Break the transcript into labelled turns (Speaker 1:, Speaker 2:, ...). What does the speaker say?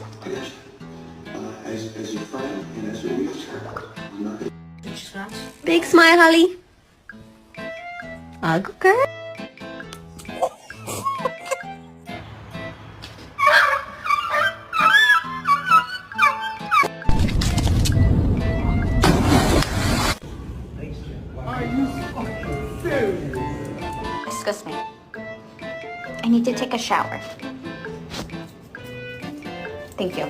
Speaker 1: I got you. As your friend and as your wheelchair, I'm not gonna...
Speaker 2: Big smile, Holly. Good girl.
Speaker 3: Excuse me. I need to take a shower. Thank you.